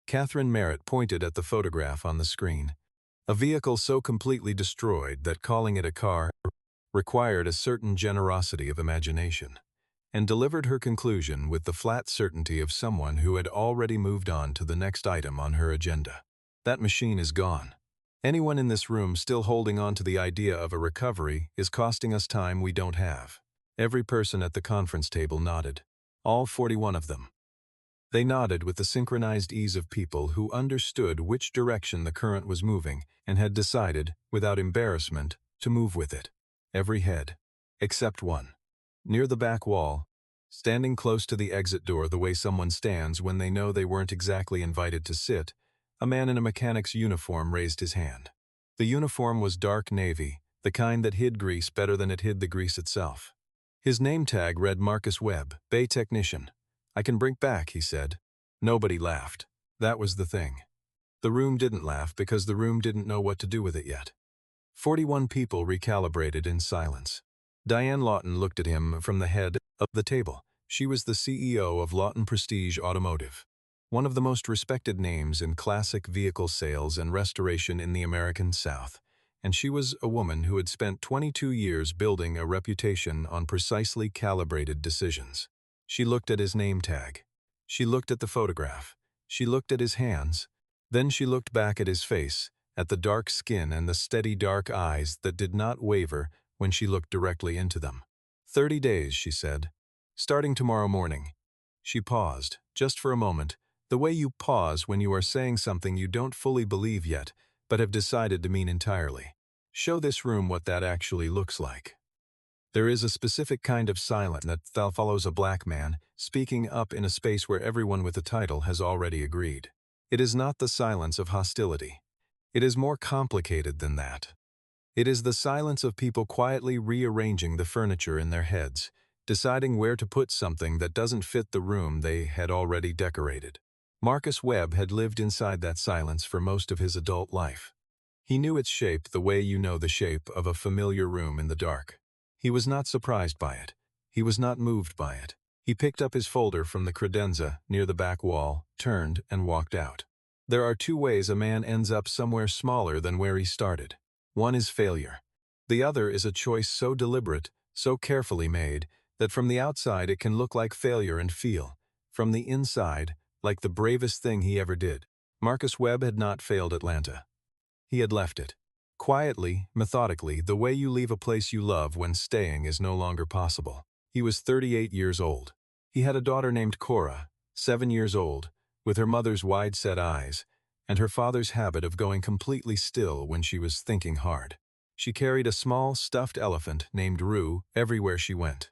Catherine Merritt pointed at the photograph on the screen. A vehicle so completely destroyed that calling it a car required a certain generosity of imagination, and delivered her conclusion with the flat certainty of someone who had already moved on to the next item on her agenda. That machine is gone. Anyone in this room still holding on to the idea of a recovery is costing us time we don't have. Every person at the conference table nodded. All 41 of them. They nodded with the synchronized ease of people who understood which direction the current was moving and had decided, without embarrassment, to move with it. Every head. Except one. Near the back wall, standing close to the exit door the way someone stands when they know they weren't exactly invited to sit, a man in a mechanic's uniform raised his hand. The uniform was dark navy, the kind that hid grease better than it hid the grease itself. His name tag read Marcus Webb, Bay Technician. "I can bring back," he said. Nobody laughed. That was the thing. The room didn't laugh because the room didn't know what to do with it yet. 41 people recalibrated in silence. Diane Lawton looked at him from the head of the table. She was the CEO of Lawton Prestige Automotive, one of the most respected names in classic vehicle sales and restoration in the American South, and she was a woman who had spent 22 years building a reputation on precisely calibrated decisions. She looked at his name tag. She looked at the photograph. She looked at his hands. Then she looked back at his face, at the dark skin and the steady dark eyes that did not waver when she looked directly into them. 30 days, she said. Starting tomorrow morning. She paused, just for a moment, the way you pause when you are saying something you don't fully believe yet, but have decided to mean entirely. Show this room what that actually looks like. There is a specific kind of silence that follows a black man speaking up in a space where everyone with a title has already agreed. It is not the silence of hostility. It is more complicated than that. It is the silence of people quietly rearranging the furniture in their heads, deciding where to put something that doesn't fit the room they had already decorated. Marcus Webb had lived inside that silence for most of his adult life. He knew its shape the way you know the shape of a familiar room in the dark. He was not surprised by it. He was not moved by it. He picked up his folder from the credenza near the back wall, turned, and walked out. There are two ways a man ends up somewhere smaller than where he started. One is failure. The other is a choice so deliberate, so carefully made, that from the outside it can look like failure and feel, from the inside, like the bravest thing he ever did. Marcus Webb had not failed Atlanta. He had left it. Quietly, methodically, the way you leave a place you love when staying is no longer possible. He was 38 years old. He had a daughter named Cora, 7 years old, with her mother's wide-set eyes, and her father's habit of going completely still when she was thinking hard. She carried a small, stuffed elephant named Rue everywhere she went.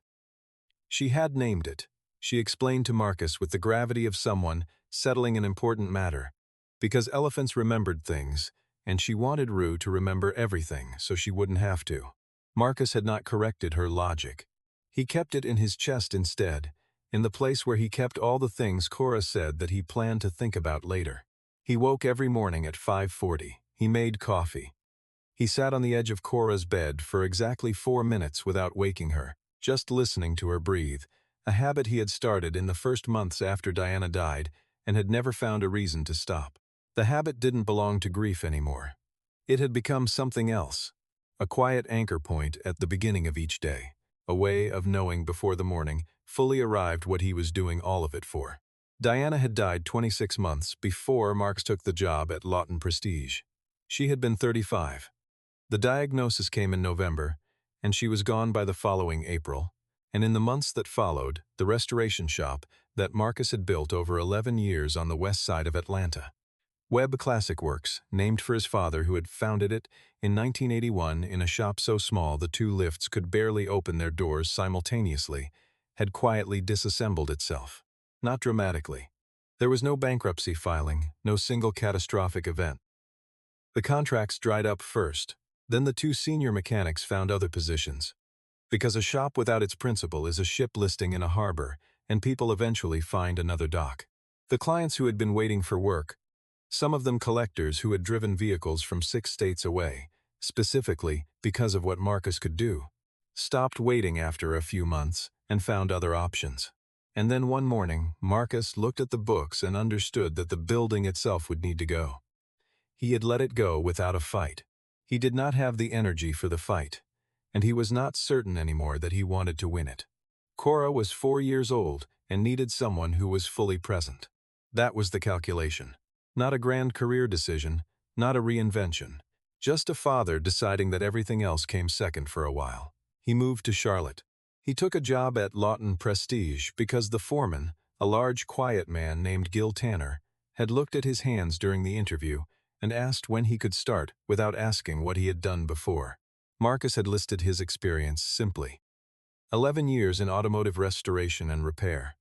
She had named it, she explained to Marcus with the gravity of someone settling an important matter, because elephants remembered things, and she wanted Rue to remember everything so she wouldn't have to. Marcus had not corrected her logic. He kept it in his chest instead, in the place where he kept all the things Cora said that he planned to think about later. He woke every morning at 5:40. He made coffee. He sat on the edge of Cora's bed for exactly 4 minutes without waking her, just listening to her breathe, a habit he had started in the first months after Diana died and had never found a reason to stop. The habit didn't belong to grief anymore. It had become something else, a quiet anchor point at the beginning of each day, a way of knowing before the morning fully arrived what he was doing all of it for. Diana had died 26 months before Marcus took the job at Lawton Prestige. She had been 35. The diagnosis came in November, and she was gone by the following April, and in the months that followed, the restoration shop that Marcus had built over 11 years on the west side of Atlanta. Webb Classic Works, named for his father who had founded it in 1981 in a shop so small the two lifts could barely open their doors simultaneously, had quietly disassembled itself. Not dramatically. There was no bankruptcy filing, no single catastrophic event. The contracts dried up first, then the two senior mechanics found other positions. Because a shop without its principal is a ship listing in a harbor, and people eventually find another dock. The clients who had been waiting for work, some of them collectors who had driven vehicles from 6 states away, specifically because of what Marcus could do, stopped waiting after a few months and found other options. And then one morning, Marcus looked at the books and understood that the building itself would need to go. He had let it go without a fight. He did not have the energy for the fight, and he was not certain anymore that he wanted to win it. Cora was 4 years old and needed someone who was fully present. That was the calculation. Not a grand career decision, not a reinvention. Just a father deciding that everything else came second for a while. He moved to Charlotte. He took a job at Lawton Prestige because the foreman, a large quiet man named Gil Tanner, had looked at his hands during the interview and asked when he could start without asking what he had done before. Marcus had listed his experience simply. 11 years in automotive restoration and repair.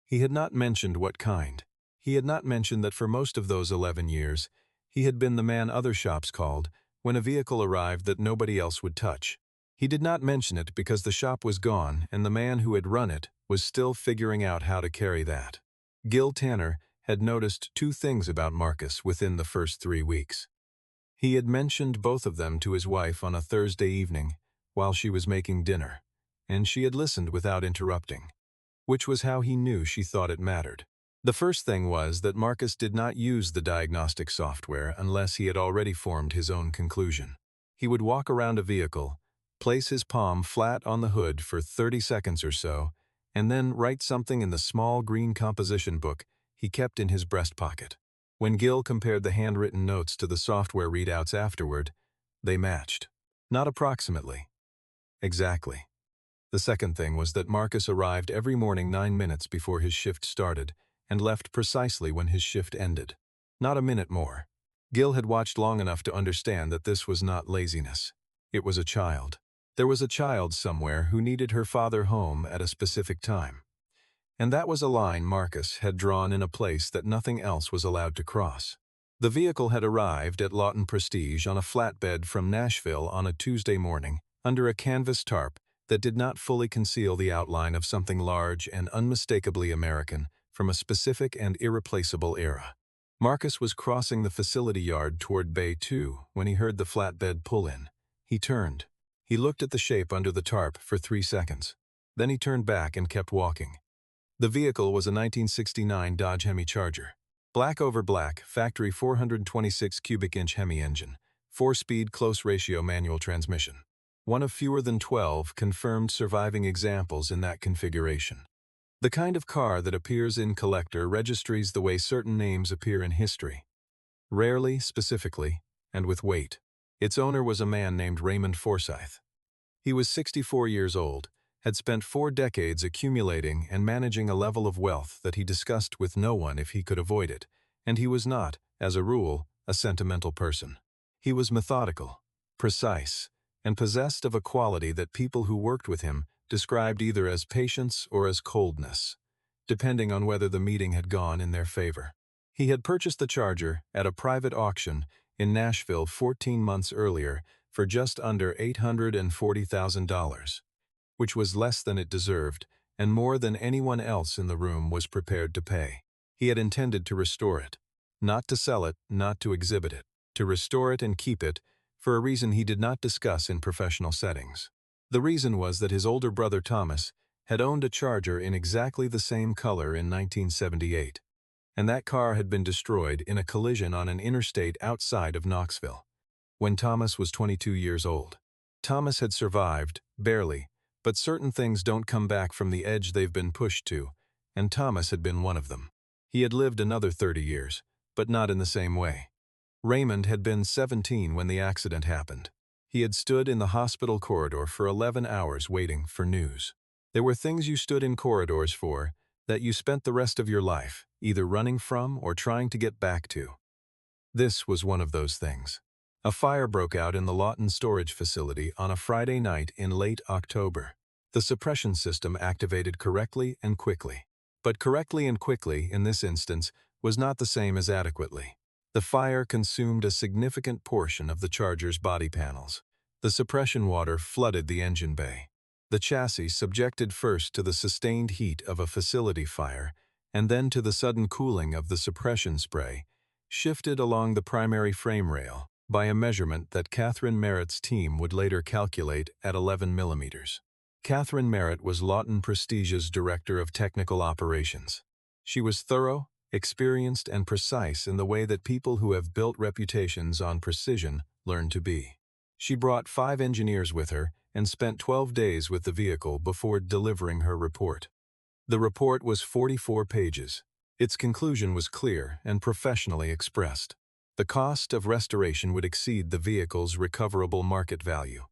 He had not mentioned what kind. He had not mentioned that for most of those 11 years, he had been the man other shops called when a vehicle arrived that nobody else would touch. He did not mention it because the shop was gone and the man who had run it was still figuring out how to carry that. Gil Tanner had noticed 2 things about Marcus within the first 3 weeks. He had mentioned both of them to his wife on a Thursday evening while she was making dinner, and she had listened without interrupting, which was how he knew she thought it mattered. The first thing was that Marcus did not use the diagnostic software unless he had already formed his own conclusion. He would walk around a vehicle, place his palm flat on the hood for 30 seconds or so, and then write something in the small green composition book he kept in his breast pocket. When Gil compared the handwritten notes to the software readouts afterward, they matched. Not approximately. Exactly. The second thing was that Marcus arrived every morning 9 minutes before his shift started and left precisely when his shift ended. Not a minute more. Gil had watched long enough to understand that this was not laziness. It was a child. There was a child somewhere who needed her father home at a specific time. And that was a line Marcus had drawn in a place that nothing else was allowed to cross. The vehicle had arrived at Lawton Prestige on a flatbed from Nashville on a Tuesday morning under a canvas tarp that did not fully conceal the outline of something large and unmistakably American from a specific and irreplaceable era. Marcus was crossing the facility yard toward Bay 2 when he heard the flatbed pull in. He turned. He looked at the shape under the tarp for 3 seconds. Then he turned back and kept walking. The vehicle was a 1969 Dodge Hemi Charger. Black over black, factory 426 cubic inch Hemi engine, 4-speed close-ratio manual transmission. One of fewer than 12 confirmed surviving examples in that configuration. The kind of car that appears in collector registries the way certain names appear in history. Rarely, specifically, and with weight. Its owner was a man named Raymond Forsyth. He was 64 years old, had spent 4 decades accumulating and managing a level of wealth that he discussed with no one if he could avoid it, and he was not, as a rule, a sentimental person. He was methodical, precise, and possessed of a quality that people who worked with him described either as patience or as coldness, depending on whether the meeting had gone in their favor. He had purchased the Charger at a private auction in Nashville 14 months earlier for just under $840,000, which was less than it deserved and more than anyone else in the room was prepared to pay. He had intended to restore it, not to sell it, not to exhibit it, to restore it and keep it for a reason he did not discuss in professional settings. The reason was that his older brother Thomas had owned a Charger in exactly the same color in 1978, and that car had been destroyed in a collision on an interstate outside of Knoxville, when Thomas was 22 years old. Thomas had survived, barely, but certain things don't come back from the edge they've been pushed to, and Thomas had been one of them. He had lived another 30 years, but not in the same way. Raymond had been 17 when the accident happened. He had stood in the hospital corridor for 11 hours waiting for news. There were things you stood in corridors for that you spent the rest of your life either running from or trying to get back to. This was one of those things. A fire broke out in the Lawton storage facility on a Friday night in late October. The suppression system activated correctly and quickly. But correctly and quickly, in this instance, was not the same as adequately. The fire consumed a significant portion of the Charger's body panels. The suppression water flooded the engine bay. The chassis, subjected first to the sustained heat of a facility fire and then to the sudden cooling of the suppression spray, shifted along the primary frame rail by a measurement that Catherine Merritt's team would later calculate at 11 millimeters. Catherine Merritt was Lawton Prestige's Director of Technical Operations. She was thorough, experienced, and precise in the way that people who have built reputations on precision learn to be. She brought 5 engineers with her and spent 12 days with the vehicle before delivering her report. The report was 44 pages. Its conclusion was clear and professionally expressed. The cost of restoration would exceed the vehicle's recoverable market value.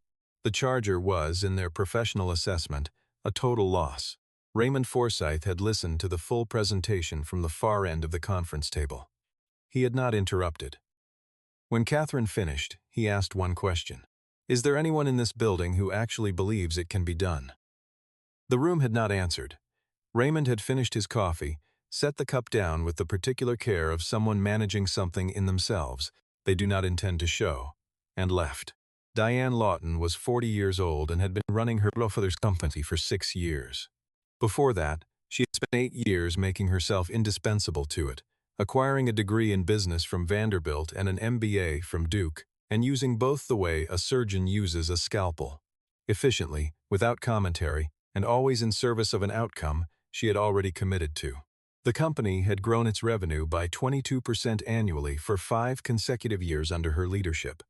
The Charger was, in their professional assessment, a total loss. Raymond Forsythe had listened to the full presentation from the far end of the conference table. He had not interrupted. When Catherine finished, he asked one question. "Is there anyone in this building who actually believes it can be done?" The room had not answered. Raymond had finished his coffee, set the cup down with the particular care of someone managing something in themselves they do not intend to show, and left. Diane Lawton was 40 years old and had been running her grandfather's company for 6 years. Before that, she had spent 8 years making herself indispensable to it, acquiring a degree in business from Vanderbilt and an MBA from Duke, and using both the way a surgeon uses a scalpel. Efficiently, without commentary, and always in service of an outcome she had already committed to. The company had grown its revenue by 22% annually for 5 consecutive years under her leadership.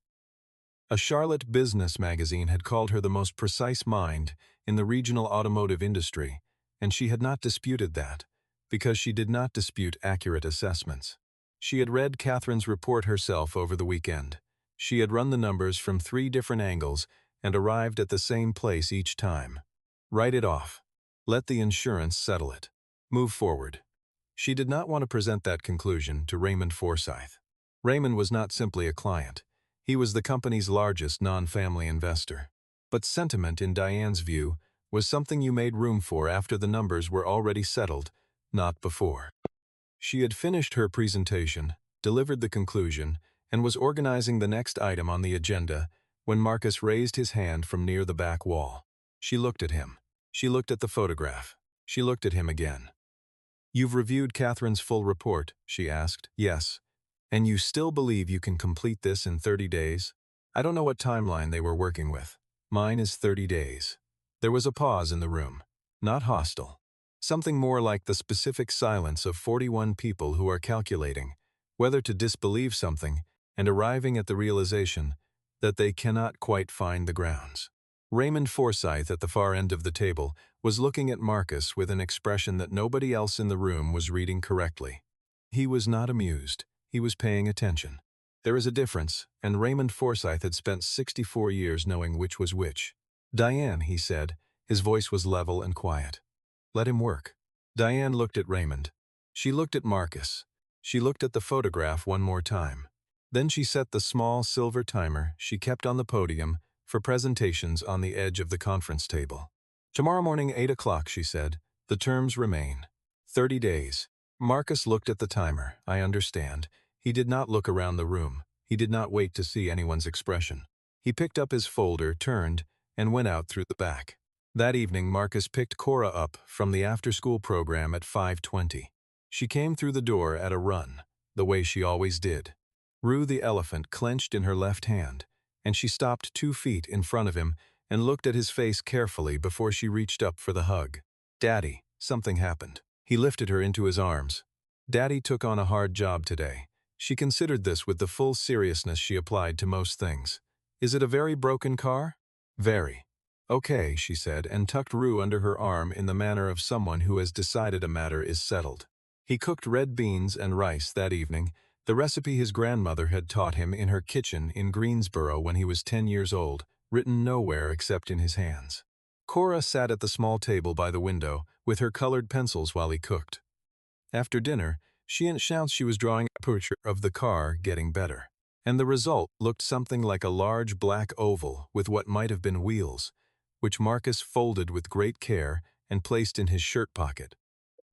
A Charlotte business magazine had called her the most precise mind in the regional automotive industry, and she had not disputed that, because she did not dispute accurate assessments. She had read Catherine's report herself over the weekend. She had run the numbers from 3 different angles and arrived at the same place each time. Write it off. Let the insurance settle it. Move forward. She did not want to present that conclusion to Raymond Forsythe. Raymond was not simply a client. He was the company's largest non-family investor. But sentiment, in Diane's view, was something you made room for after the numbers were already settled, not before. She had finished her presentation, delivered the conclusion, and was organizing the next item on the agenda when Marcus raised his hand from near the back wall. She looked at him. She looked at the photograph. She looked at him again. "You've reviewed Catherine's full report?" she asked. "Yes. And you still believe you can complete this in 30 days? I don't know what timeline they were working with. Mine is 30 days. There was a pause in the room. Not hostile. Something more like the specific silence of 41 people who are calculating whether to disbelieve something and arriving at the realization that they cannot quite find the grounds. Raymond Forsythe, at the far end of the table, was looking at Marcus with an expression that nobody else in the room was reading correctly. He was not amused. He was paying attention. There is a difference, and Raymond Forsythe had spent 64 years knowing which was which. "Diane," he said. His voice was level and quiet. "Let him work." Diane looked at Raymond. She looked at Marcus. She looked at the photograph one more time. Then she set the small silver timer she kept on the podium for presentations on the edge of the conference table. "Tomorrow morning, 8 o'clock, she said. "The terms remain. 30 days. Marcus looked at the timer. I understand. He did not look around the room. He did not wait to see anyone's expression. He picked up his folder, turned, and went out through the back. That evening, Marcus picked Cora up from the after-school program at 5:20. She came through the door at a run, the way she always did. Rue the elephant clenched in her left hand, and she stopped 2 feet in front of him and looked at his face carefully before she reached up for the hug. "Daddy," something happened. He lifted her into his arms. Daddy took on a hard job today. She considered this with the full seriousness she applied to most things. "Is it a very broken car?" "Very." "Okay," she said, and tucked Rue under her arm in the manner of someone who has decided a matter is settled. He cooked red beans and rice that evening, the recipe his grandmother had taught him in her kitchen in Greensboro when he was 10 years old, written nowhere except in his hands. Cora sat at the small table by the window with her colored pencils while he cooked. After dinner, she announced she was drawing a picture of the car getting better, and the result looked something like a large black oval with what might have been wheels, which Marcus folded with great care and placed in his shirt pocket.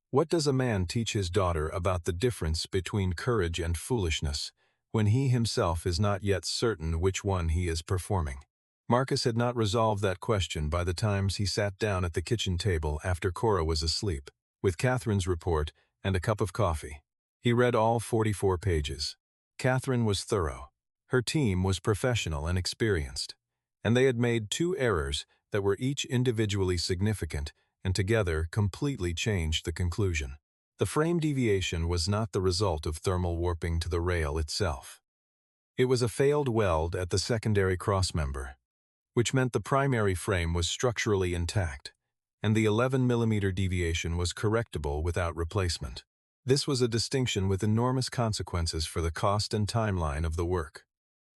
What does a man teach his daughter about the difference between courage and foolishness, when he himself is not yet certain which one he is performing? Marcus had not resolved that question by the times he sat down at the kitchen table after Cora was asleep, with Catherine's report and a cup of coffee. He read all 44 pages. Catherine was thorough. Her team was professional and experienced, and they had made 2 errors that were each individually significant and together completely changed the conclusion. The frame deviation was not the result of thermal warping to the rail itself. It was a failed weld at the secondary crossmember, which meant the primary frame was structurally intact, and the 11mm deviation was correctable without replacement. This was a distinction with enormous consequences for the cost and timeline of the work.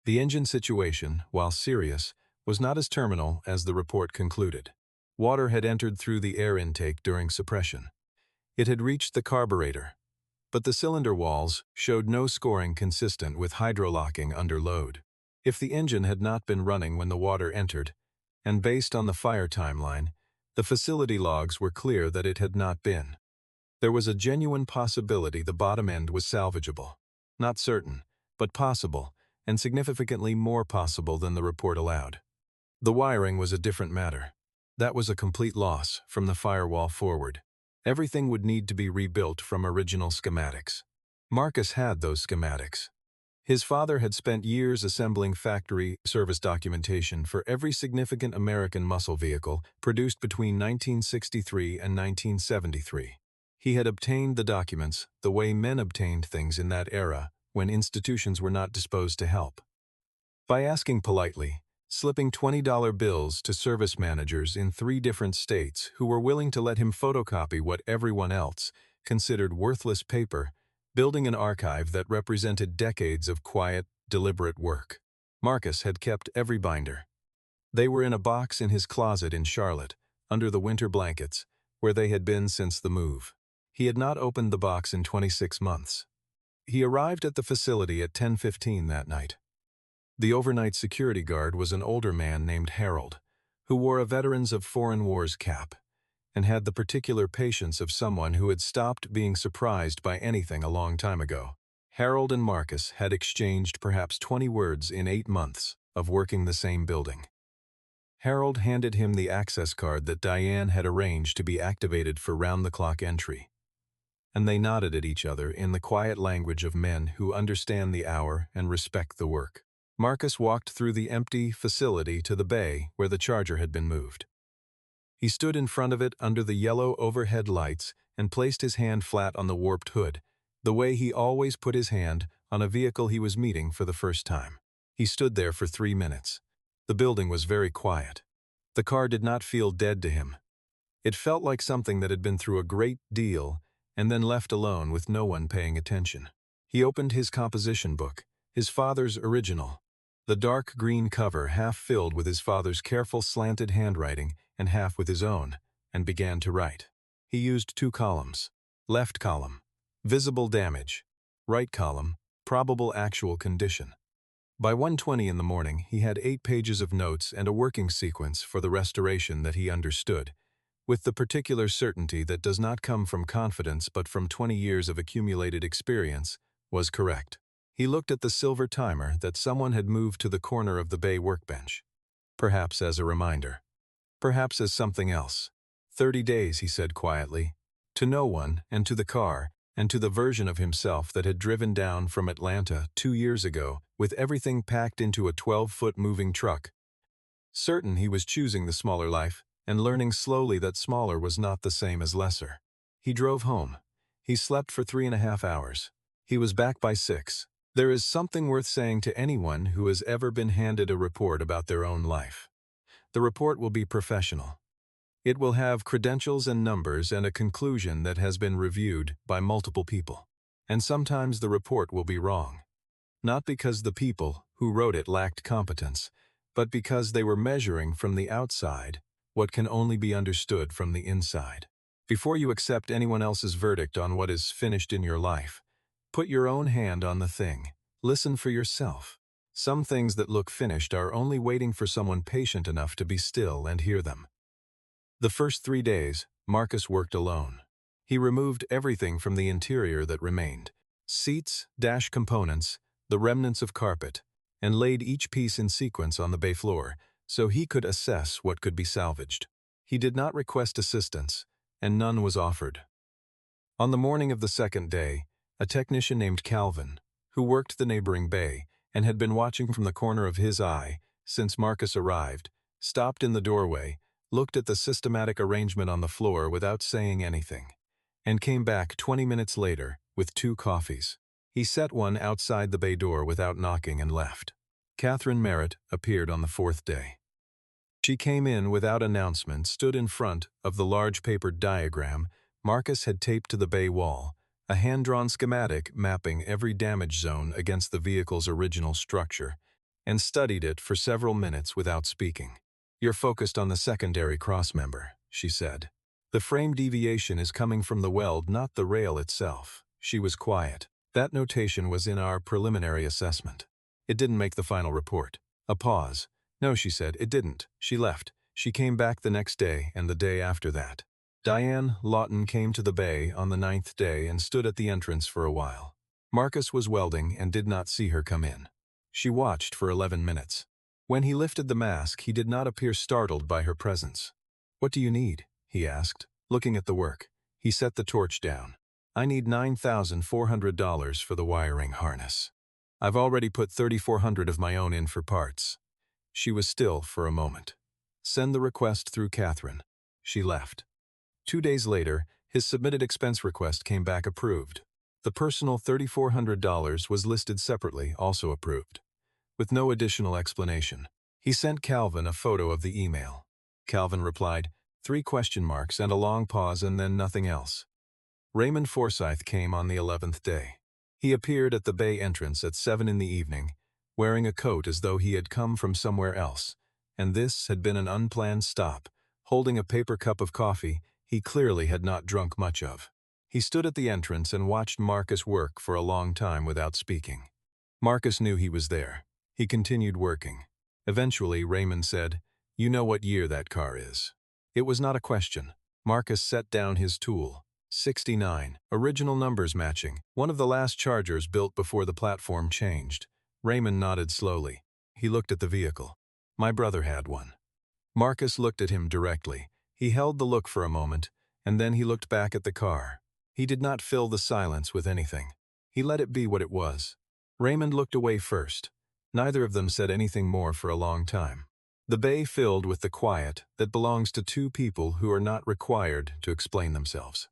The engine situation, while serious, was not as terminal as the report concluded. Water had entered through the air intake during suppression. It had reached the carburetor, but the cylinder walls showed no scoring consistent with hydrolocking under load. If the engine had not been running when the water entered, and based on the fire timeline, the facility logs were clear that it had not been. There was a genuine possibility the bottom end was salvageable. Not certain, but possible, and significantly more possible than the report allowed. The wiring was a different matter. That was a complete loss from the firewall forward. Everything would need to be rebuilt from original schematics. Marcus had those schematics. His father had spent years assembling factory service documentation for every significant American muscle vehicle produced between 1963 and 1973. He had obtained the documents the way men obtained things in that era when institutions were not disposed to help. By asking politely, slipping $20 bills to service managers in 3 different states who were willing to let him photocopy what everyone else considered worthless paper, building an archive that represented decades of quiet, deliberate work. Marcus had kept every binder. They were in a box in his closet in Charlotte, under the winter blankets, where they had been since the move. He had not opened the box in 26 months. He arrived at the facility at 10:15 that night. The overnight security guard was an older man named Harold, who wore a Veterans of Foreign Wars cap, and had the particular patience of someone who had stopped being surprised by anything a long time ago. Harold and Marcus had exchanged perhaps 20 words in 8 months of working the same building. Harold handed him the access card that Diane had arranged to be activated for round-the-clock entry, and they nodded at each other in the quiet language of men who understand the hour and respect the work. Marcus walked through the empty facility to the bay where the Charger had been moved. He stood in front of it under the yellow overhead lights and placed his hand flat on the warped hood, the way he always put his hand on a vehicle he was meeting for the first time. He stood there for 3 minutes. The building was very quiet. The car did not feel dead to him. It felt like something that had been through a great deal and then left alone with no one paying attention. He opened his composition book, his father's original, the dark green cover half filled with his father's careful slanted handwriting and half with his own, and began to write. He used 2 columns. Left column, visible damage. Right column, probable actual condition. By 1:20 in the morning, he had 8 pages of notes and a working sequence for the restoration that he understood, with the particular certainty that does not come from confidence but from 20 years of accumulated experience, was correct. He looked at the silver timer that someone had moved to the corner of the bay workbench. Perhaps as a reminder. Perhaps as something else. 30 days, he said quietly. To no one, and to the car, and to the version of himself that had driven down from Atlanta 2 years ago with everything packed into a 12-foot moving truck. Certain he was choosing the smaller life, and learning slowly that smaller was not the same as lesser. He drove home. He slept for 3.5 hours. He was back by 6. There is something worth saying to anyone who has ever been handed a report about their own life. The report will be professional. It will have credentials and numbers and a conclusion that has been reviewed by multiple people. And sometimes the report will be wrong. Not because the people who wrote it lacked competence, but because they were measuring from the outside what can only be understood from the inside. Before you accept anyone else's verdict on what is finished in your life, put your own hand on the thing. Listen for yourself. Some things that look finished are only waiting for someone patient enough to be still and hear them. The first 3 days, Marcus worked alone. He removed everything from the interior that remained. Seats, dash components, the remnants of carpet, and laid each piece in sequence on the bay floor so he could assess what could be salvaged. He did not request assistance, and none was offered. On the morning of the 2nd day, a technician named Calvin, who worked the neighboring bay and had been watching from the corner of his eye since Marcus arrived, stopped in the doorway, looked at the systematic arrangement on the floor without saying anything, and came back 20 minutes later with 2 coffees. He set one outside the bay door without knocking and left. Catherine Merritt appeared on the 4th day. She came in without announcement, stood in front of the large papered diagram Marcus had taped to the bay wall, a hand-drawn schematic mapping every damage zone against the vehicle's original structure, and studied it for several minutes without speaking. "You're focused on the secondary crossmember," she said. "The frame deviation is coming from the weld, not the rail itself." She was quiet. "That notation was in our preliminary assessment. It didn't make the final report." A pause. "No," she said, "it didn't." She left. She came back the next day and the day after that. Diane Lawton came to the bay on the 9th day and stood at the entrance for a while. Marcus was welding and did not see her come in. She watched for 11 minutes. When he lifted the mask, he did not appear startled by her presence. "What do you need?" he asked, looking at the work. He set the torch down. "I need $9,400 for the wiring harness. I've already put $3,400 of my own in for parts." She was still for a moment. "Send the request through Catherine." She left. 2 days later, his submitted expense request came back approved. The personal $3,400 was listed separately, also approved, with no additional explanation. He sent Calvin a photo of the email. Calvin replied, 3 question marks and a long pause and then nothing else. Raymond Forsyth came on the 11th day. He appeared at the bay entrance at 7 in the evening, wearing a coat as though he had come from somewhere else, and this had been an unplanned stop, holding a paper cup of coffee he clearly had not drunk much of. He stood at the entrance and watched Marcus work for a long time without speaking. Marcus knew he was there. He continued working. Eventually, Raymond said, "You know what year that car is." It was not a question. Marcus set down his tool. 69, original numbers matching, one of the last Chargers built before the platform changed. Raymond nodded slowly. He looked at the vehicle. "My brother had one." Marcus looked at him directly. He held the look for a moment, and then he looked back at the car. He did not fill the silence with anything. He let it be what it was. Raymond looked away first. Neither of them said anything more for a long time. The bay filled with the quiet that belongs to 2 people who are not required to explain themselves.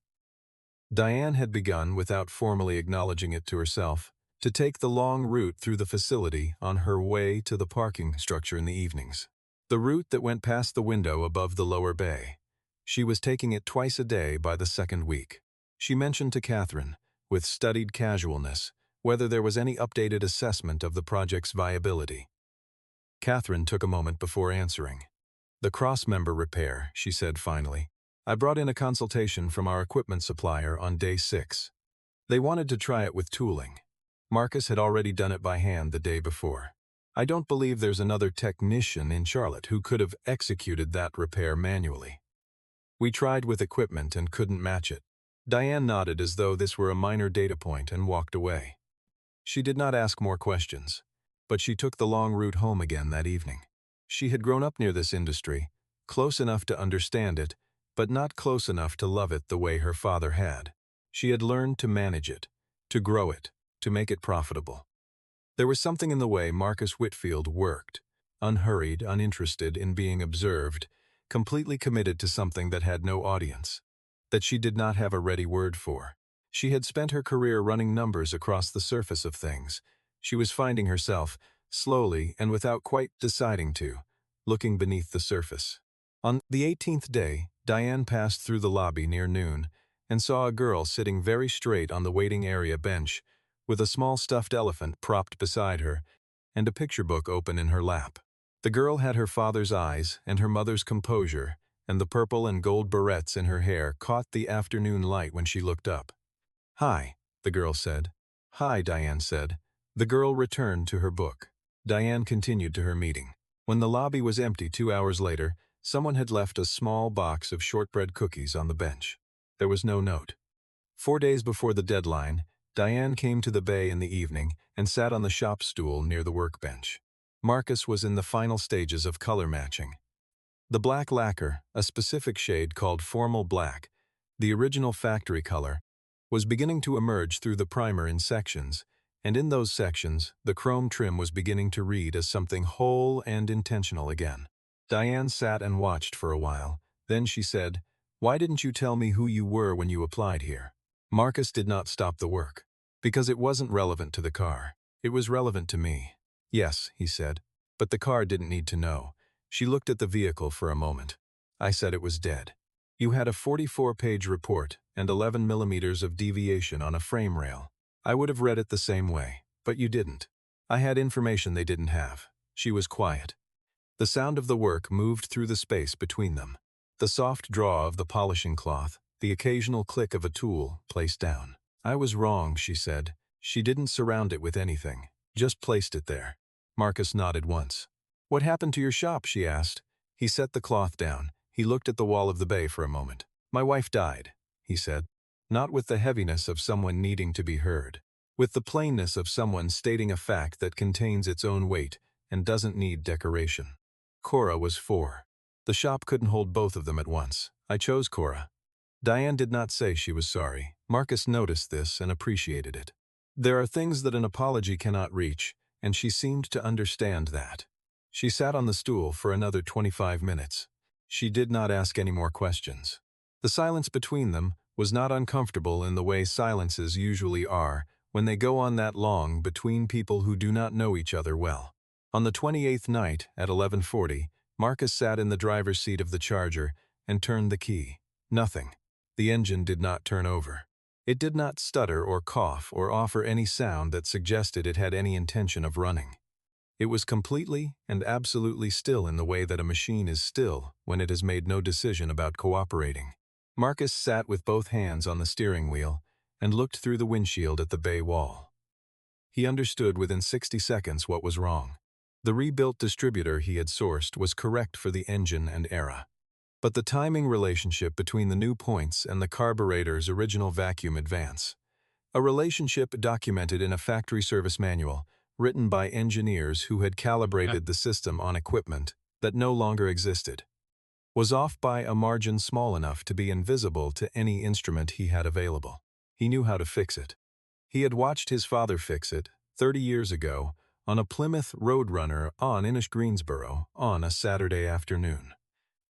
Diane had begun, without formally acknowledging it to herself, to take the long route through the facility on her way to the parking structure in the evenings. The route that went past the window above the lower bay. She was taking it twice a day by the 2nd week. She mentioned to Catherine, with studied casualness, whether there was any updated assessment of the project's viability. Catherine took a moment before answering. "The cross-member repair," she said finally. "I brought in a consultation from our equipment supplier on day 6. They wanted to try it with tooling. Marcus had already done it by hand the day before. I don't believe there's another technician in Charlotte who could have executed that repair manually. We tried with equipment and couldn't match it." Diane nodded as though this were a minor data point and walked away. She did not ask more questions, but she took the long route home again that evening. She had grown up near this industry, close enough to understand it, but not close enough to love it the way her father had. She had learned to manage it, to grow it, to make it profitable. There was something in the way Marcus Whitfield worked, unhurried, uninterested in being observed, completely committed to something that had no audience, that she did not have a ready word for. She had spent her career running numbers across the surface of things. She was finding herself, slowly and without quite deciding to, looking beneath the surface. On the 18th day, Diane passed through the lobby near noon and saw a girl sitting very straight on the waiting area bench, with a small stuffed elephant propped beside her and a picture book open in her lap. The girl had her father's eyes and her mother's composure, and the purple and gold barrettes in her hair caught the afternoon light when she looked up. "Hi," the girl said. "Hi," Diane said. The girl returned to her book. Diane continued to her meeting. When the lobby was empty 2 hours later, someone had left a small box of shortbread cookies on the bench. There was no note. 4 days before the deadline, Diane came to the bay in the evening and sat on the shop stool near the workbench. Marcus was in the final stages of color matching. The black lacquer, a specific shade called formal black, the original factory color, was beginning to emerge through the primer in sections, and in those sections, the chrome trim was beginning to read as something whole and intentional again. Diane sat and watched for a while. Then she said, "Why didn't you tell me who you were when you applied here?" Marcus did not stop the work. Because it wasn't relevant to the car. It was relevant to me. "Yes," he said. But the car didn't need to know. She looked at the vehicle for a moment. I said it was dead. You had a 44-page report and 11 millimeters of deviation on a frame rail. I would have read it the same way, but you didn't. I had information they didn't have. She was quiet. The sound of the work moved through the space between them. The soft draw of the polishing cloth, the occasional click of a tool placed down. "I was wrong," she said. She didn't surround it with anything, just placed it there. Marcus nodded once. "What happened to your shop?" she asked. He set the cloth down. He looked at the wall of the bay for a moment. "My wife died," he said. Not with the heaviness of someone needing to be heard. With the plainness of someone stating a fact that contains its own weight and doesn't need decoration. Cora was 4. The shop couldn't hold both of them at once. I chose Cora. Diane did not say she was sorry. Marcus noticed this and appreciated it. There are things that an apology cannot reach, and she seemed to understand that. She sat on the stool for another 25 minutes. She did not ask any more questions. The silence between them was not uncomfortable in the way silences usually are when they go on that long between people who do not know each other well. On the 28th night, at 11:40, Marcus sat in the driver's seat of the Charger and turned the key. Nothing. The engine did not turn over. It did not stutter or cough or offer any sound that suggested it had any intention of running. It was completely and absolutely still in the way that a machine is still when it has made no decision about cooperating. Marcus sat with both hands on the steering wheel and looked through the windshield at the bay wall. He understood within 60 seconds what was wrong. The rebuilt distributor he had sourced was correct for the engine and era. But the timing relationship between the new points and the carburetor's original vacuum advance. A relationship documented in a factory service manual, written by engineers who had calibrated the system on equipment that no longer existed, was off by a margin small enough to be invisible to any instrument he had available. He knew how to fix it. He had watched his father fix it 30 years ago on a Plymouth Roadrunner on Innish Greensboro on a Saturday afternoon,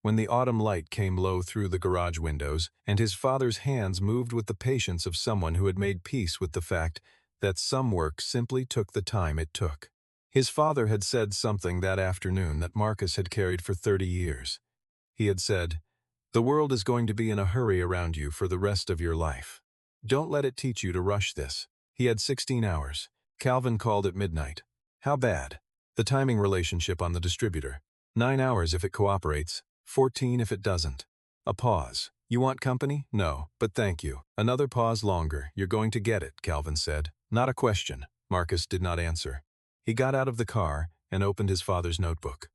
when the autumn light came low through the garage windows and his father's hands moved with the patience of someone who had made peace with the fact that some work simply took the time it took. His father had said something that afternoon that Marcus had carried for 30 years. He had said, "The world is going to be in a hurry around you for the rest of your life. Don't let it teach you to rush this." He had 16 hours. Calvin called at midnight. How bad? The timing relationship on the distributor. 9 hours if it cooperates, 14 if it doesn't. A pause. "You want company?" "No, but thank you." Another pause longer. "You're going to get it," Calvin said. Not a question. Marcus did not answer. He got out of the car and opened his father's notebook.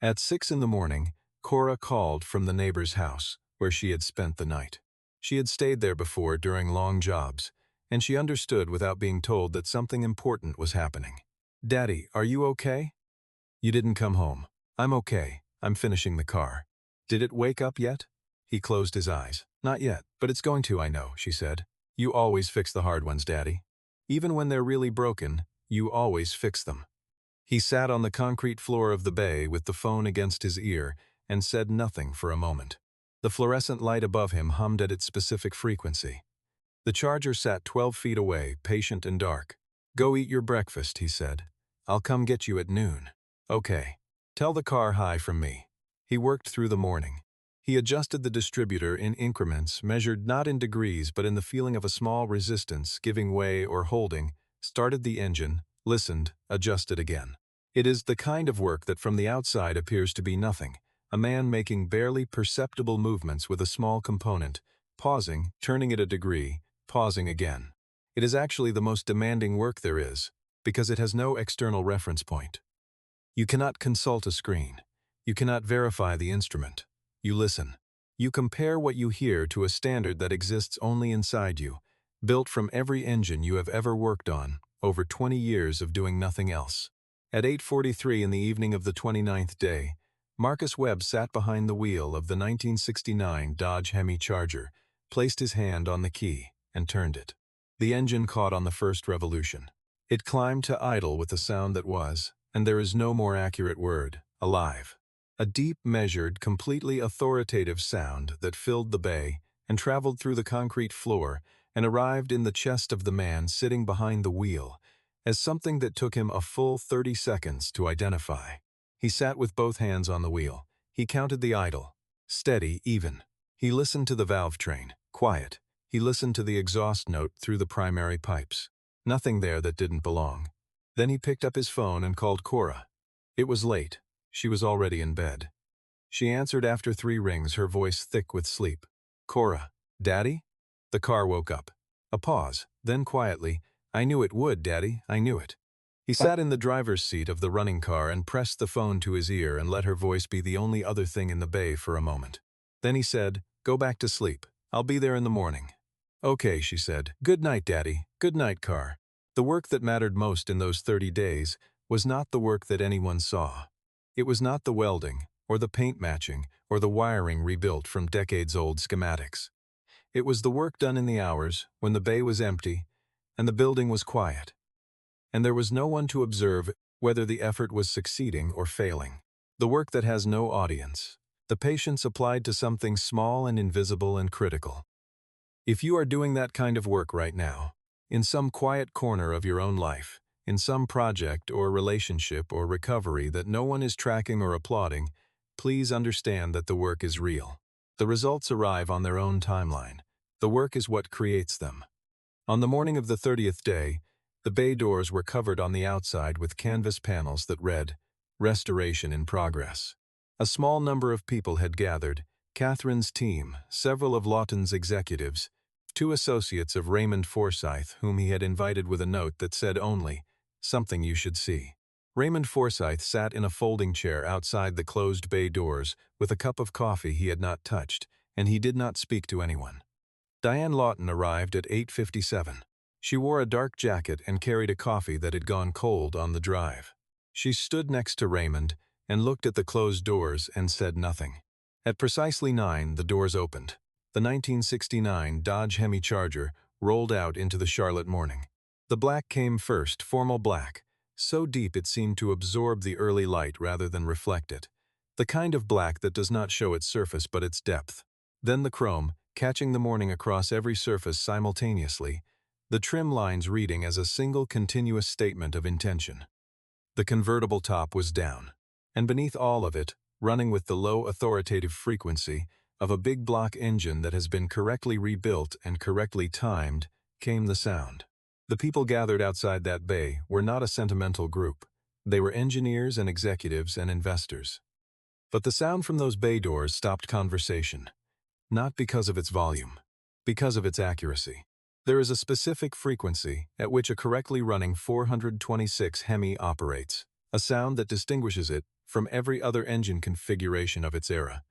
At 6 in the morning, Cora called from the neighbor's house, where she had spent the night. She had stayed there before during long jobs, and she understood without being told that something important was happening. "Daddy, are you okay?" "You didn't come home." "I'm okay. I'm finishing the car." "Did it wake up yet?" He closed his eyes. "Not yet, but it's going to, I know," she said. "You always fix the hard ones, Daddy. Even when they're really broken, you always fix them." He sat on the concrete floor of the bay with the phone against his ear and said nothing for a moment. The fluorescent light above him hummed at its specific frequency. The Charger sat 12 feet away, patient and dark. "Go eat your breakfast," he said. "I'll come get you at noon." "Okay. Tell the car hi from me." He worked through the morning. He adjusted the distributor in increments measured not in degrees but in the feeling of a small resistance giving way or holding, started the engine, listened, adjusted again. It is the kind of work that from the outside appears to be nothing, a man making barely perceptible movements with a small component, pausing, turning it a degree, pausing again. It is actually the most demanding work there is, because it has no external reference point. You cannot consult a screen. You cannot verify the instrument. You listen. You compare what you hear to a standard that exists only inside you, built from every engine you have ever worked on, over 20 years of doing nothing else. At 8:43 in the evening of the 29th day, Marcus Webb sat behind the wheel of the 1969 Dodge Hemi Charger, placed his hand on the key, and turned it. The engine caught on the first revolution. It climbed to idle with a sound that was, and there is no more accurate word, alive. A deep, measured, completely authoritative sound that filled the bay and traveled through the concrete floor and arrived in the chest of the man sitting behind the wheel as something that took him a full 30 seconds to identify. He sat with both hands on the wheel. He counted the idle. Steady, even. He listened to the valve train. Quiet. He listened to the exhaust note through the primary pipes. Nothing there that didn't belong. Then he picked up his phone and called Cora. It was late. She was already in bed. She answered after 3 rings, her voice thick with sleep. "Cora, Daddy?" The car woke up. A pause, then quietly, "I knew it would, Daddy, I knew it." He sat in the driver's seat of the running car and pressed the phone to his ear and let her voice be the only other thing in the bay for a moment. Then he said, "Go back to sleep. I'll be there in the morning." "Okay," she said. "Good night, Daddy. Good night, car." The work that mattered most in those 30 days was not the work that anyone saw. It was not the welding, or the paint matching, or the wiring rebuilt from decades-old schematics. It was the work done in the hours when the bay was empty and the building was quiet, and there was no one to observe whether the effort was succeeding or failing. The work that has no audience. The patience applied to something small and invisible and critical. If you are doing that kind of work right now, in some quiet corner of your own life, in some project or relationship or recovery that no one is tracking or applauding, please understand that the work is real. The results arrive on their own timeline. The work is what creates them. On the morning of the 30th day, the bay doors were covered on the outside with canvas panels that read, "Restoration in Progress." A small number of people had gathered: Catherine's team, several of Lawton's executives, 2 associates of Raymond Forsyth, whom he had invited with a note that said only, "Something you should see." Raymond Forsyth sat in a folding chair outside the closed bay doors with a cup of coffee he had not touched, and he did not speak to anyone. Diane Lawton arrived at 8:57. She wore a dark jacket and carried a coffee that had gone cold on the drive. She stood next to Raymond and looked at the closed doors and said nothing. At precisely 9, the doors opened. The 1969 Dodge Hemi Charger rolled out into the Charlotte morning. The black came first, formal black, so deep it seemed to absorb the early light rather than reflect it. The kind of black that does not show its surface but its depth. Then the chrome, catching the morning across every surface simultaneously, the trim lines reading as a single continuous statement of intention. The convertible top was down, and beneath all of it, running with the low authoritative frequency of a big block engine that has been correctly rebuilt and correctly timed, came the sound. The people gathered outside that bay were not a sentimental group. They were engineers and executives and investors. But the sound from those bay doors stopped conversation. Not because of its volume, because of its accuracy. There is a specific frequency at which a correctly running 426 Hemi operates, a sound that distinguishes it from every other engine configuration of its era.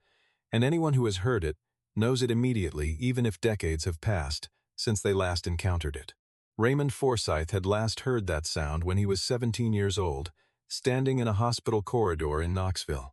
And anyone who has heard it knows it immediately, even if decades have passed since they last encountered it. Raymond Forsyth had last heard that sound when he was 17 years old, standing in a hospital corridor in Knoxville.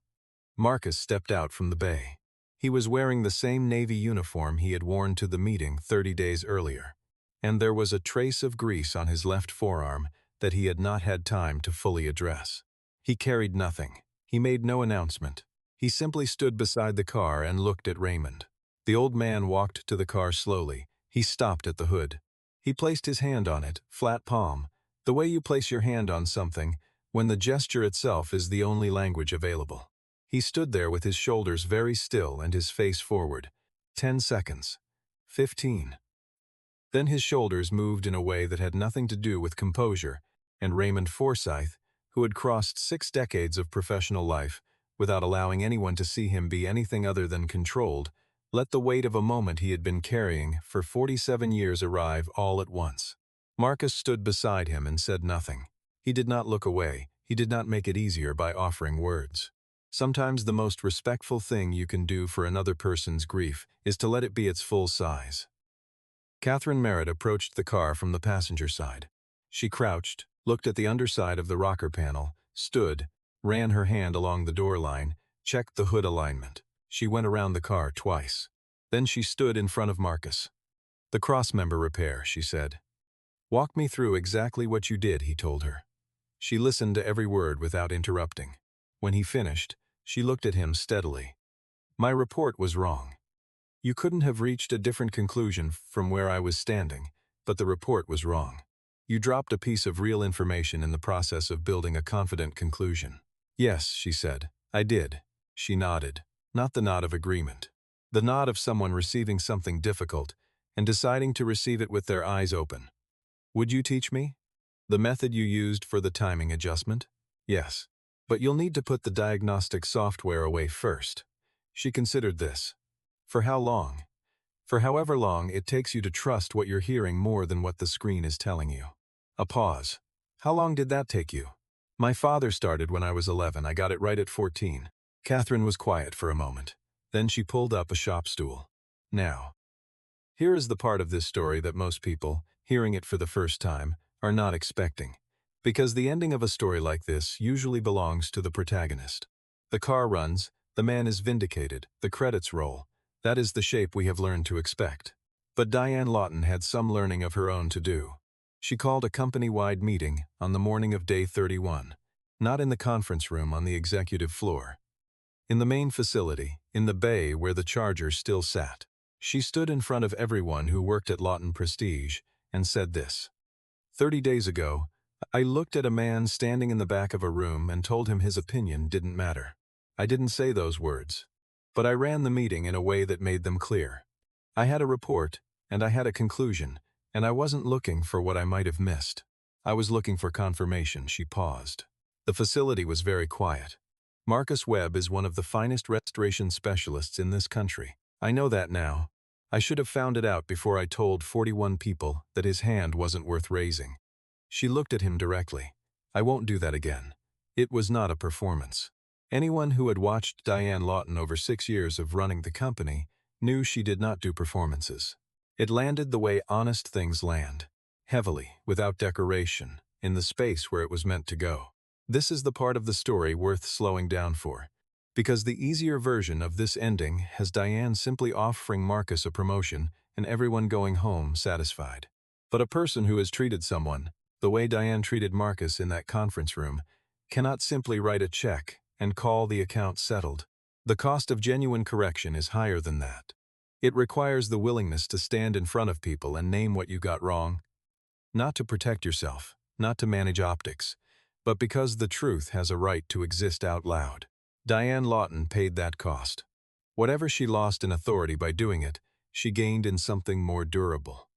Marcus stepped out from the bay. He was wearing the same Navy uniform he had worn to the meeting 30 days earlier, and there was a trace of grease on his left forearm that he had not had time to fully address. He carried nothing. He made no announcement. He simply stood beside the car and looked at Raymond. The old man walked to the car slowly. He stopped at the hood. He placed his hand on it, flat palm, the way you place your hand on something when the gesture itself is the only language available. He stood there with his shoulders very still and his face forward. 10 seconds. 15. Then his shoulders moved in a way that had nothing to do with composure, and Raymond Forsyth, who had crossed 6 decades of professional life without allowing anyone to see him be anything other than controlled, let the weight of a moment he had been carrying for 47 years arrive all at once. Marcus stood beside him and said nothing. He did not look away. He did not make it easier by offering words. Sometimes the most respectful thing you can do for another person's grief is to let it be its full size. Catherine Merritt approached the car from the passenger side. She crouched, looked at the underside of the rocker panel, stood, ran her hand along the door line, checked the hood alignment. She went around the car twice. Then she stood in front of Marcus. "The crossmember repair," she said. "Walk me through exactly what you did," he told her. She listened to every word without interrupting. When he finished, She looked at him steadily. My report was wrong. You couldn't have reached a different conclusion from where I was standing, but the report was wrong. You dropped a piece of real information in the process of building a confident conclusion. Yes, she said. I did. She nodded. Not the nod of agreement. The nod of someone receiving something difficult and deciding to receive it with their eyes open. Would you teach me? The method you used for the timing adjustment? Yes. But you'll need to put the diagnostic software away first. She considered this. For how long? For however long it takes you to trust what you're hearing more than what the screen is telling you. A pause. How long did that take you? My father started when I was 11. I got it right at 14. Catherine was quiet for a moment. Then she pulled up a shop stool. Now, here is the part of this story that most people, hearing it for the first time, are not expecting. Because the ending of a story like this usually belongs to the protagonist. The car runs, the man is vindicated, the credits roll. That is the shape we have learned to expect. But Diane Lawton had some learning of her own to do. She called a company-wide meeting on the morning of day 31, not in the conference room on the executive floor. In the main facility, in the bay where the Charger still sat. She stood in front of everyone who worked at Lawton Prestige and said this. 30 days ago, I looked at a man standing in the back of a room and told him his opinion didn't matter. I didn't say those words. But I ran the meeting in a way that made them clear. I had a report, and I had a conclusion, and I wasn't looking for what I might have missed. I was looking for confirmation. She paused. The facility was very quiet. Marcus Webb is one of the finest restoration specialists in this country. I know that now. I should have found it out before I told 41 people that his hand wasn't worth raising. She looked at him directly. I won't do that again. It was not a performance. Anyone who had watched Diane Lawton over 6 years of running the company knew she did not do performances. It landed the way honest things land, heavily, without decoration, in the space where it was meant to go. This is the part of the story worth slowing down for, because the easier version of this ending has Diane simply offering Marcus a promotion and everyone going home satisfied. But a person who has treated someone, the way Diane treated Marcus in that conference room, cannot simply write a check and call the account settled. The cost of genuine correction is higher than that. It requires the willingness to stand in front of people and name what you got wrong. Not to protect yourself, not to manage optics, but because the truth has a right to exist out loud. Diane Lawton paid that cost. Whatever she lost in authority by doing it, she gained in something more durable.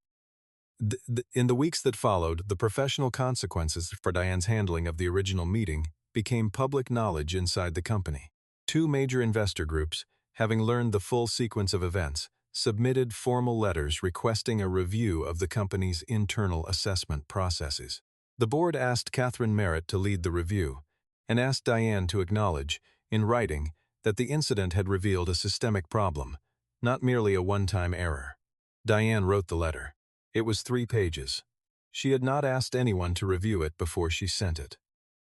In the weeks that followed, the professional consequences for Diane's handling of the original meeting became public knowledge inside the company. 2 major investor groups, having learned the full sequence of events, submitted formal letters requesting a review of the company's internal assessment processes. The board asked Catherine Merritt to lead the review, and asked Diane to acknowledge, in writing, that the incident had revealed a systemic problem, not merely a one-time error. Diane wrote the letter. It was 3 pages. She had not asked anyone to review it before she sent it.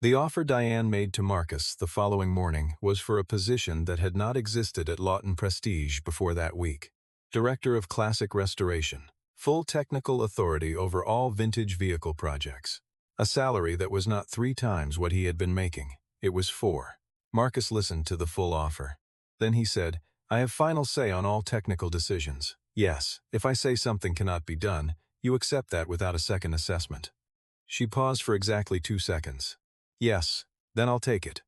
The offer Diane made to Marcus the following morning was for a position that had not existed at Lawton Prestige before that week. Director of Classic Restoration, full technical authority over all vintage vehicle projects. A salary that was not 3 times what he had been making, it was 4. Marcus listened to the full offer. Then he said, I have final say on all technical decisions. Yes, if I say something cannot be done, you accept that without a second assessment. She paused for exactly 2 seconds. Yes, then I'll take it.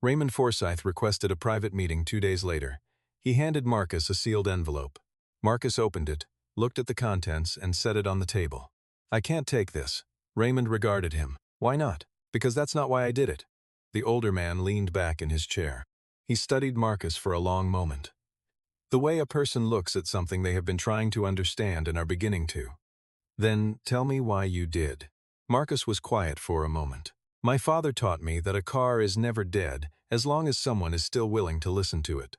Raymond Forsyth requested a private meeting 2 days later. He handed Marcus a sealed envelope. Marcus opened it, looked at the contents, and set it on the table. I can't take this. Raymond regarded him. Why not? Because that's not why I did it. The older man leaned back in his chair. He studied Marcus for a long moment. The way a person looks at something they have been trying to understand and are beginning to. Then tell me why you did. Marcus was quiet for a moment. My father taught me that a car is never dead as long as someone is still willing to listen to it.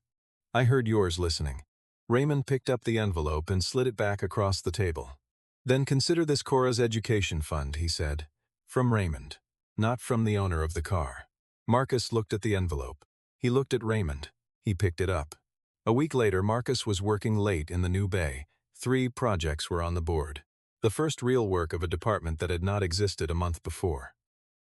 I heard yours listening. Raymond picked up the envelope and slid it back across the table. Then consider this Cora's education fund, he said. From Raymond, not from the owner of the car. Marcus looked at the envelope. He looked at Raymond. He picked it up. A week later, Marcus was working late in the new bay. 3 projects were on the board. The first real work of a department that had not existed a month before.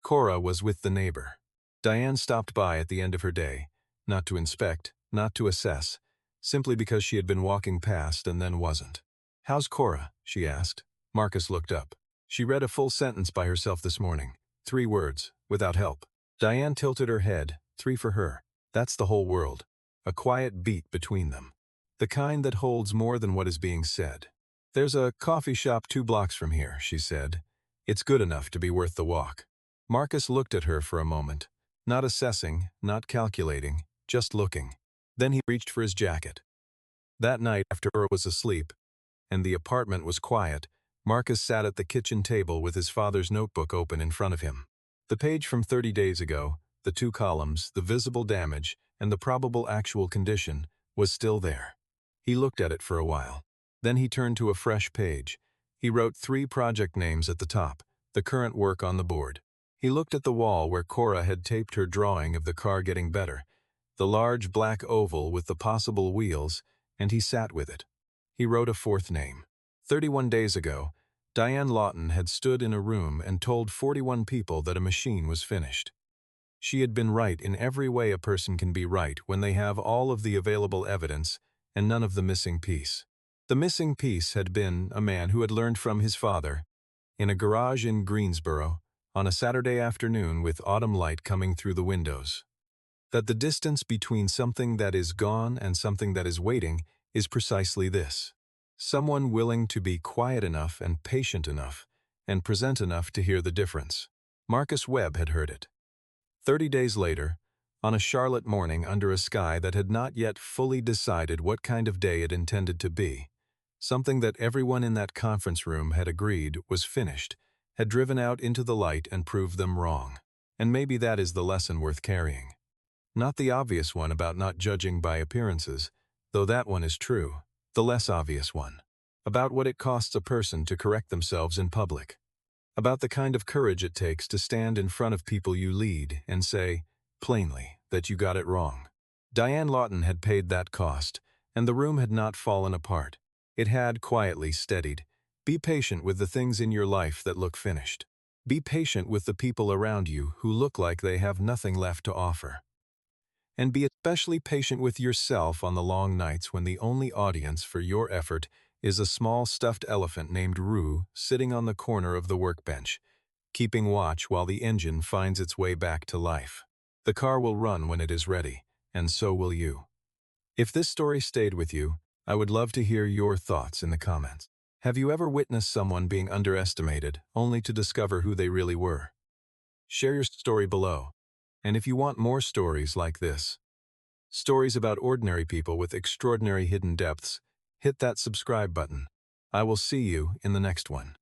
Cora was with the neighbor. Diane stopped by at the end of her day. not to inspect, not to assess, simply because she had been walking past and then wasn't. "How's Cora?" she asked. Marcus looked up. She read a full sentence by herself this morning. 3 words, without help. Diane tilted her head, 3 for her. That's the whole world. A quiet beat between them. The kind that holds more than what is being said. "There's a coffee shop 2 blocks from here," she said. "It's good enough to be worth the walk." Marcus looked at her for a moment, not assessing, not calculating, just looking. Then he reached for his jacket. That night, after Cora was asleep, and the apartment was quiet, Marcus sat at the kitchen table with his father's notebook open in front of him. The page from 30 days ago, the 2 columns, the visible damage, and the probable actual condition, was still there. He looked at it for a while. Then he turned to a fresh page. He wrote 3 project names at the top, the current work on the board. He looked at the wall where Cora had taped her drawing of the car getting better, the large black oval with the possible wheels, and he sat with it. He wrote a 4th name. 31 days ago, Diane Lawton had stood in a room and told 41 people that a machine was finished. She had been right in every way a person can be right when they have all of the available evidence and none of the missing piece. The missing piece had been a man who had learned from his father, in a garage in Greensboro, on a Saturday afternoon with autumn light coming through the windows, that the distance between something that is gone and something that is waiting is precisely this. Someone willing to be quiet enough and patient enough and present enough to hear the difference. Marcus Webb had heard it. 30 days later, on a Charlotte morning under a sky that had not yet fully decided what kind of day it intended to be, something that everyone in that conference room had agreed was finished, had driven out into the light and proved them wrong. And maybe that is the lesson worth carrying. Not the obvious one about not judging by appearances, though that one is true, the less obvious one. About what it costs a person to correct themselves in public. About the kind of courage it takes to stand in front of people you lead and say, plainly, that you got it wrong. Diane Lawton had paid that cost, and the room had not fallen apart. It had quietly steadied. Be patient with the things in your life that look finished. Be patient with the people around you who look like they have nothing left to offer. And be especially patient with yourself on the long nights when the only audience for your effort is a small stuffed elephant named Rue sitting on the corner of the workbench, keeping watch while the engine finds its way back to life. The car will run when it is ready, and so will you. If this story stayed with you, I would love to hear your thoughts in the comments. Have you ever witnessed someone being underestimated only to discover who they really were? Share your story below. And if you want more stories like this, stories about ordinary people with extraordinary hidden depths, hit that subscribe button. I will see you in the next one.